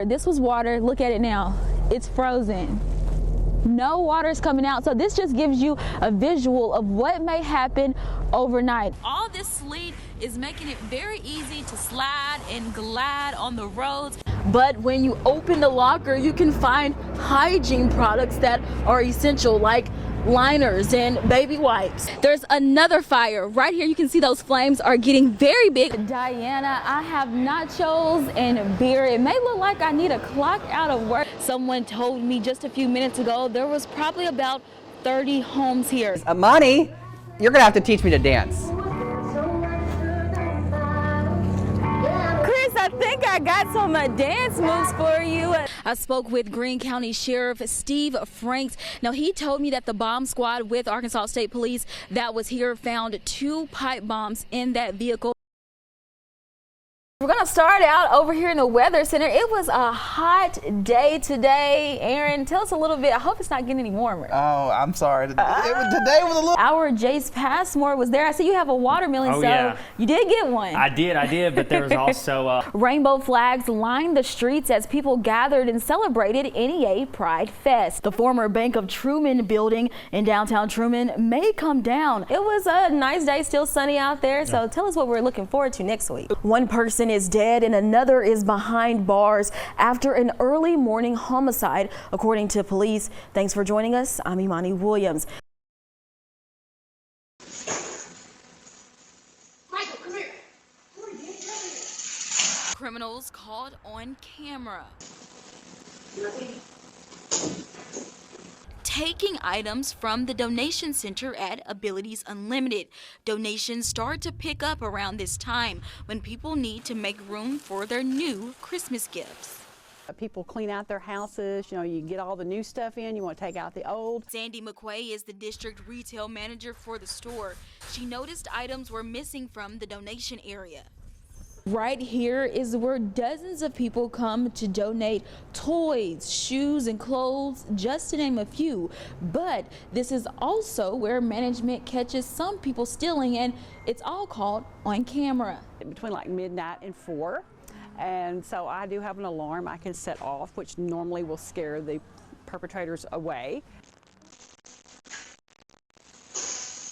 This was water. Look at it now. It's frozen. No water is coming out. So this just gives you a visual of what may happen overnight. All this sleet is making it very easy to slide and glide on the roads. But when you open the locker, you can find hygiene products that are essential, like liners and baby wipes. There's another fire right here. You can see those flames are getting very big. Diana, I have nachos and beer. It may look like I need a clock out of work. Someone told me just a few minutes ago there was probably about 30 homes here. Imani, you're gonna have to teach me to dance. I think I got some dance moves for you. I spoke with Greene County Sheriff Steve Franks. Now, he told me that the bomb squad with Arkansas State Police that was here found 2 pipe bombs in that vehicle. We're going to start out over here in the Weather Center. It was a hot day today. Aaron, tell us a little bit. I hope it's not getting any warmer. Oh, I'm sorry. Today was a little... Our Jace Passmore was there. I see you have a watermelon, so yeah. You did get one. I did, but there was also... Rainbow flags lined the streets as people gathered and celebrated NEA Pride Fest. The former Bank of Truman building in downtown Truman may come down. It was a nice day, still sunny out there, so tell us what we're looking forward to next week. One person is dead and another is behind bars after an early morning homicide, according to police. Thanks for joining us. I'm Imani Williams. Michael, come here. Criminals caught on camera taking items from the donation center at Abilities Unlimited. Donations start to pick up around this time when people need to make room for their new Christmas gifts. People clean out their houses, you get all the new stuff in, you want to take out the old. Sandy McQuay is the district retail manager for the store. She noticed items were missing from the donation area. Right here is where dozens of people come to donate toys, shoes, and clothes, just to name a few. But this is also where management catches some people stealing, and it's all caught on camera. Between like midnight and 4. And so I do have an alarm I can set off, which normally will scare the perpetrators away.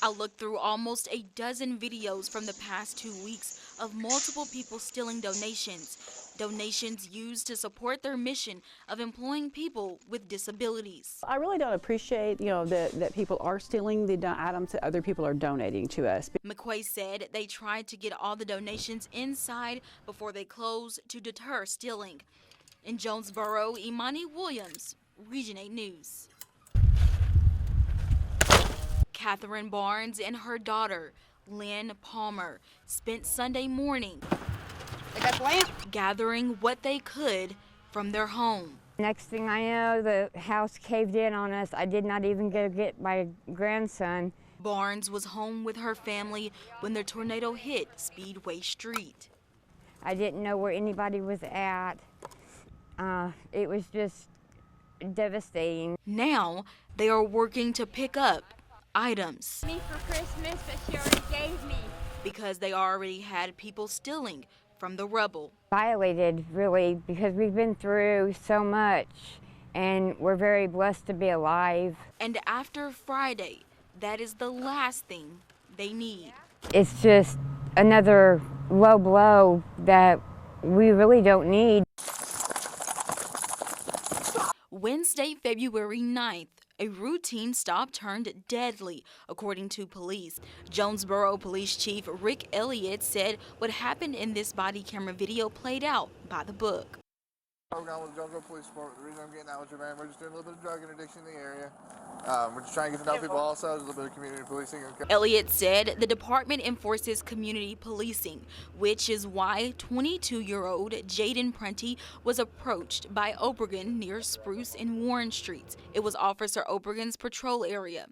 I looked through almost a dozen videos from the past 2 weeks of multiple people stealing donations used to support their mission of employing people with disabilities. I really don't appreciate, that people are stealing the items that other people are donating to us. McQuay said they tried to get all the donations inside before they closed to deter stealing. In Jonesboro, Imani Williams, Region 8 News. Catherine Barnes and her daughter, Lynn Palmer, spent Sunday morning gathering what they could from their home. Next thing I know, the house caved in on us. I did not even get my grandson. Barnes was home with her family when the tornado hit Speedway Street. I didn't know where anybody was at. It was just devastating. Now they are working to pick up items. Me for Christmas, but she already gave me. Because they already had people stealing from the rubble. Violated, really, because we've been through so much and we're very blessed to be alive. And after Friday, that is the last thing they need. It's just another low blow that we really don't need. Wednesday, February 9th, a routine stop turned deadly, according to police. Jonesboro Police Chief Rick Elliott said what happened in this body camera video played out by the book. With the Jonesboro Police Department. The reason I'm getting out with you, man, we're just doing a little bit of drug interdiction in the area. We're just trying to get to know people also. There's a little bit of community policing. Elliott said the department enforces community policing, which is why 22-year-old Jaden Prunty was approached by Obregon near Spruce and Warren Streets. It was Officer Obregon's patrol area.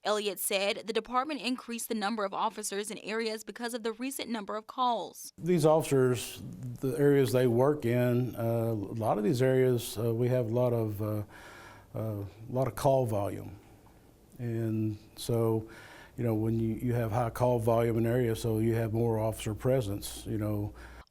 Elliott said the department increased the number of officers in areas because of the recent number of calls. These officers, the areas they work in, a lot of these areas, we have a lot of call volume. And so, when you have high call volume in an area, so you have more officer presence,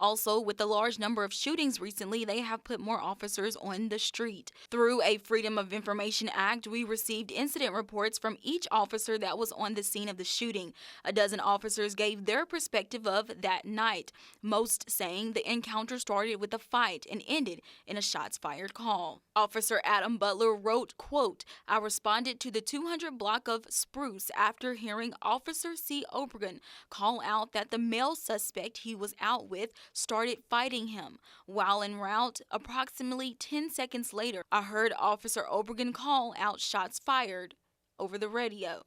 Also, with the large number of shootings recently, they have put more officers on the street. Through a Freedom of Information Act, we received incident reports from each officer that was on the scene of the shooting. A dozen officers gave their perspective of that night, most saying the encounter started with a fight and ended in a shots fired call. Officer Adam Butler wrote, quote, "I responded to the 200 block of Spruce after hearing Officer C. Obregon call out that the male suspect he was out with started fighting him. While en route, approximately 10 seconds later, I heard Officer Obregon call out shots fired over the radio."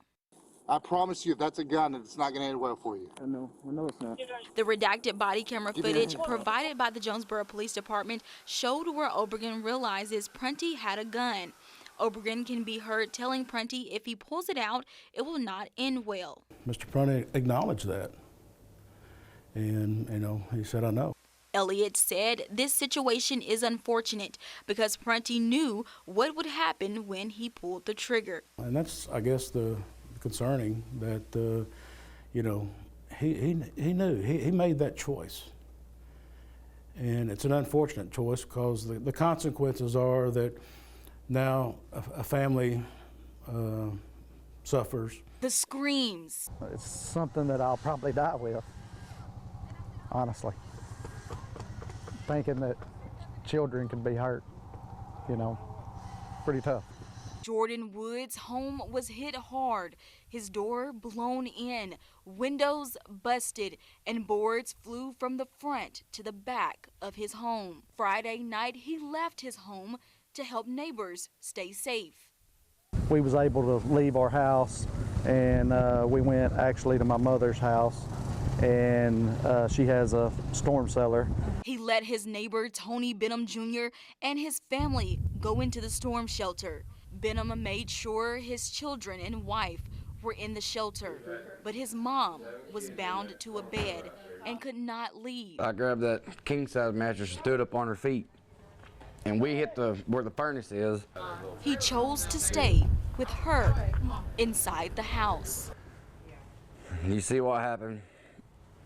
I promise you, if that's a gun, it's not going to end well for you. I know it's not. The redacted body camera footage provided by the Jonesboro Police Department showed where Obregon realizes Prunty had a gun. Obregon can be heard telling Prunty if he pulls it out, it will not end well. Mr. Prunty acknowledged that, and he said, "I know." Elliott said this situation is unfortunate because Prunty knew what would happen when he pulled the trigger. And that's, I guess, the concerning that, he knew, he made that choice. And it's an unfortunate choice because the consequences are that now a family suffers. The screams. It's something that I'll probably die with, honestly. Thinking that children can be hurt, pretty tough. Jordan Wood's home was hit hard. His door blown in, windows busted, and boards flew from the front to the back of his home. Friday night, he left his home to help neighbors stay safe. We was able to leave our house, and we went actually to my mother's house, and she has a storm cellar. He let his neighbor Tony Benham Jr. and his family go into the storm shelter. Benham made sure his children and wife were in the shelter, but his mom was bound to a bed and could not leave. I grabbed that king-size mattress and stood up on her feet, and we hit where the furnace is. He chose to stay with her inside the house. You see what happened?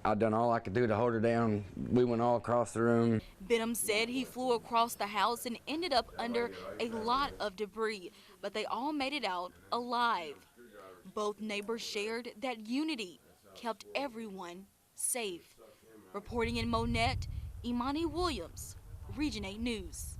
I done all I could do to hold her down. We went all across the room. Benham said he flew across the house and ended up under a lot of debris, but they all made it out alive. Both neighbors shared that unity kept everyone safe. Reporting in Monette, Imani Williams, Region 8 News.